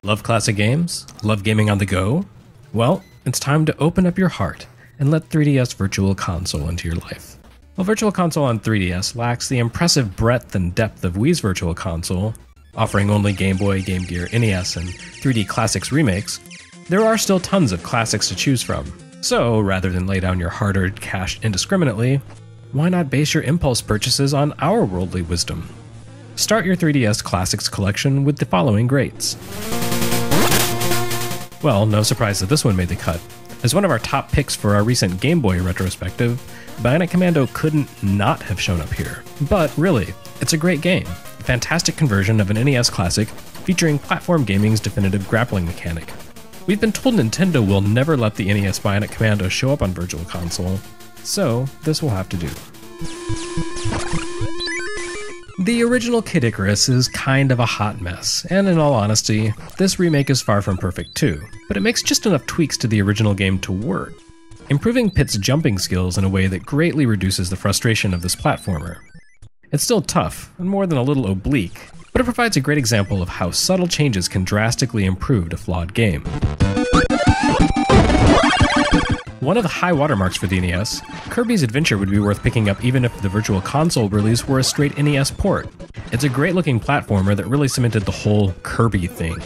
Love classic games? Love gaming on the go? Well, it's time to open up your heart and let 3DS Virtual Console into your life. While Virtual Console on 3DS lacks the impressive breadth and depth of Wii's Virtual Console, offering only Game Boy, Game Gear, NES, and 3D Classics remakes, there are still tons of classics to choose from. So, rather than lay down your hard-earned cash indiscriminately, why not base your impulse purchases on our worldly wisdom? Start your 3DS Classics collection with the following greats. Well, no surprise that this one made the cut. As one of our top picks for our recent Game Boy retrospective, BIONIC Commando couldn't not have shown up here. But really, it's a great game. A fantastic conversion of an NES classic featuring platform gaming's definitive grappling mechanic. We've been told Nintendo will never let the NES BIONIC Commando show up on Virtual Console, so this will have to do. The original Kid Icarus is kind of a hot mess, and in all honesty, this remake is far from perfect too, but it makes just enough tweaks to the original game to work, improving Pit's jumping skills in a way that greatly reduces the frustration of this platformer. It's still tough, and more than a little oblique, but it provides a great example of how subtle changes can drastically improve a flawed game. One of the high watermarks for the NES, Kirby's Adventure would be worth picking up even if the Virtual Console release were a straight NES port. It's a great looking platformer that really cemented the whole Kirby thing.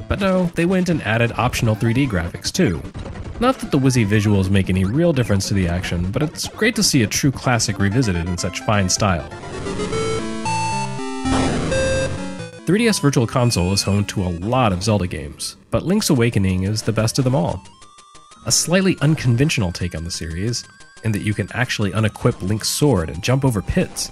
But no, they went and added optional 3D graphics too. Not that the whizzy visuals make any real difference to the action, but it's great to see a true classic revisited in such fine style. 3DS Virtual Console is home to a lot of Zelda games, but Link's Awakening is the best of them all. A slightly unconventional take on the series, in that you can actually unequip Link's sword and jump over pits.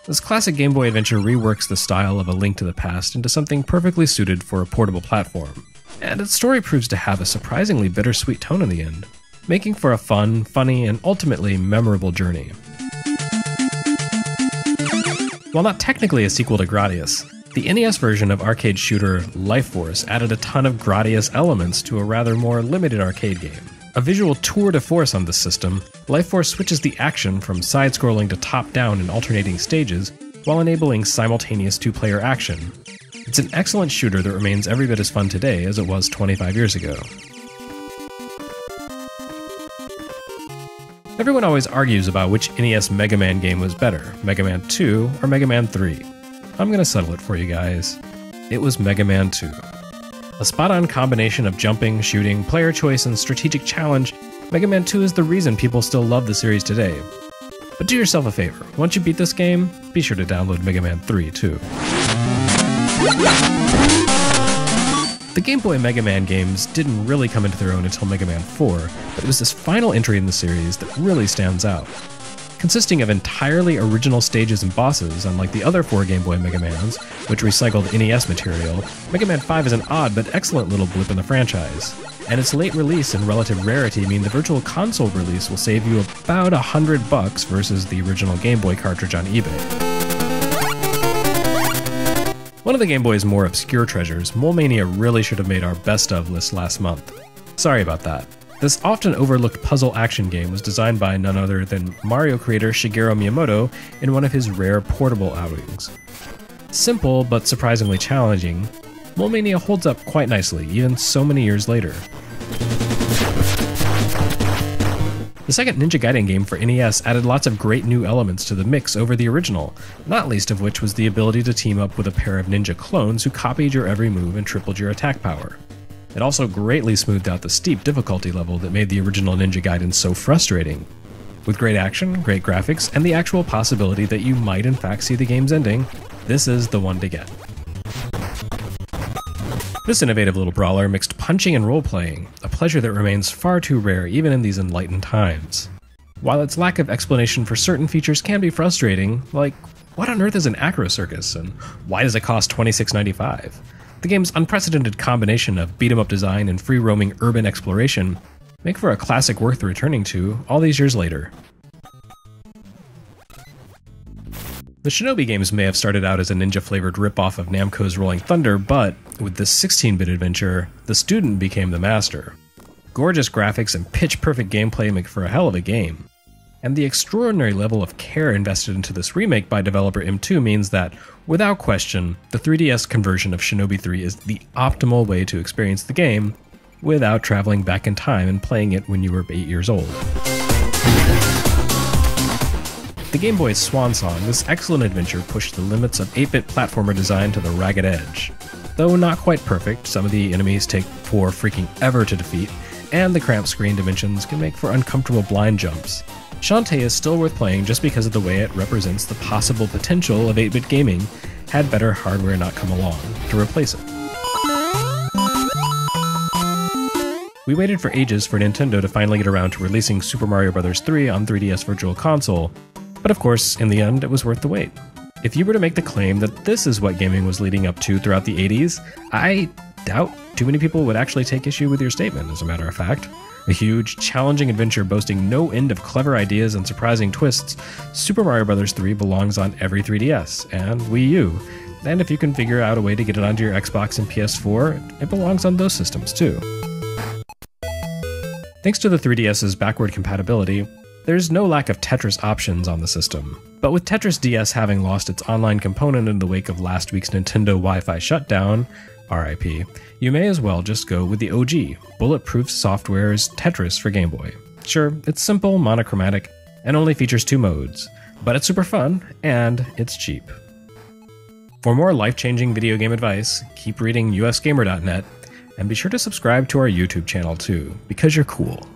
This classic Game Boy Adventure reworks the style of A Link to the Past into something perfectly suited for a portable platform, and its story proves to have a surprisingly bittersweet tone in the end, making for a fun, funny, and ultimately memorable journey. While not technically a sequel to Gradius, the NES version of arcade shooter LIFEFORCE added a ton of Gradius elements to a rather more limited arcade game. A visual tour de force on this system, LIFEFORCE switches the action from side-scrolling to top-down in alternating stages, while enabling simultaneous two-player action. It's an excellent shooter that remains every bit as fun today as it was 25 years ago. Everyone always argues about which NES Mega Man game was better, Mega Man 2 or Mega Man 3. I'm gonna settle it for you guys. It was Mega Man 2. A spot-on combination of jumping, shooting, player choice, and strategic challenge, Mega Man 2 is the reason people still love the series today. But do yourself a favor, once you beat this game, be sure to download Mega Man 3 too. The Game Boy Mega Man games didn't really come into their own until Mega Man 4, but it was this final entry in the series that really stands out. Consisting of entirely original stages and bosses, unlike the other 4 Game Boy Mega Mans, which recycled NES material, Mega Man 5 is an odd but excellent little blip in the franchise. And its late release and relative rarity mean the Virtual Console release will save you about $100 versus the original Game Boy cartridge on eBay. One of the Game Boy's more obscure treasures, MANIA really should have made our best of list last month. Sorry about that. This often overlooked puzzle action game was designed by none other than Mario creator Shigeru Miyamoto in one of his rare portable outings. Simple but surprisingly challenging, MANIA holds up quite nicely even so many years later. The second Ninja Gaiden game for NES added lots of great new elements to the mix over the original, not least of which was the ability to team up with a pair of ninja clones who copied your every move and tripled your attack power. It also greatly smoothed out the steep difficulty level that made the original Ninja Gaiden so frustrating. With great action, great graphics, and the actual possibility that you might in fact see the game's ending, this is the one to get. This innovative little brawler mixed punching and role-playing, a pleasure that remains far too rare even in these enlightened times. While its lack of explanation for certain features can be frustrating, like what on earth is an acro circus and why does it cost $26.95? The game's unprecedented combination of beat-em-up design and free-roaming urban exploration make for a classic worth returning to all these years later. The Shinobi games may have started out as a ninja-flavored rip-off of Namco's Rolling Thunder, but with this 16-bit adventure, the student became the master. Gorgeous graphics and pitch-perfect gameplay make for a hell of a game. And the extraordinary level of care invested into this remake by developer M2 means that, without question, the 3DS conversion of Shinobi 3 is the optimal way to experience the game without traveling back in time and playing it when you were 8 years old. The Game Boy's swan song, this excellent adventure pushed the limits of 8-bit platformer design to the ragged edge. Though not quite perfect, some of the enemies take for freaking ever to defeat, and the cramped screen dimensions can make for uncomfortable blind jumps. SHANTAE is still worth playing just because of the way it represents the possible potential of 8-bit gaming had better hardware not come along to replace it. We waited for ages for Nintendo to finally get around to releasing Super Mario Bros. 3 on 3DS Virtual Console, but of course, in the end, it was worth the wait. If you were to make the claim that this is what gaming was leading up to throughout the 80s, I doubt too many people would actually take issue with your statement, as a matter of fact. A huge, challenging adventure boasting no end of clever ideas and surprising twists, Super Mario Bros. 3 belongs on every 3DS and Wii U, and if you can figure out a way to get it onto your Xbox and PS4, it belongs on those systems too. Thanks to the 3DS's backward compatibility, there's no lack of Tetris options on the system. But with Tetris DS having lost its online component in the wake of last week's Nintendo Wi-Fi shutdown, RIP, you may as well just go with the OG, Bulletproof Software's Tetris for Game Boy. Sure, it's simple, monochromatic, and only features 2 modes, but it's super fun, and it's cheap. For more life-changing video game advice, keep reading usgamer.net, and be sure to subscribe to our YouTube channel too, because you're cool.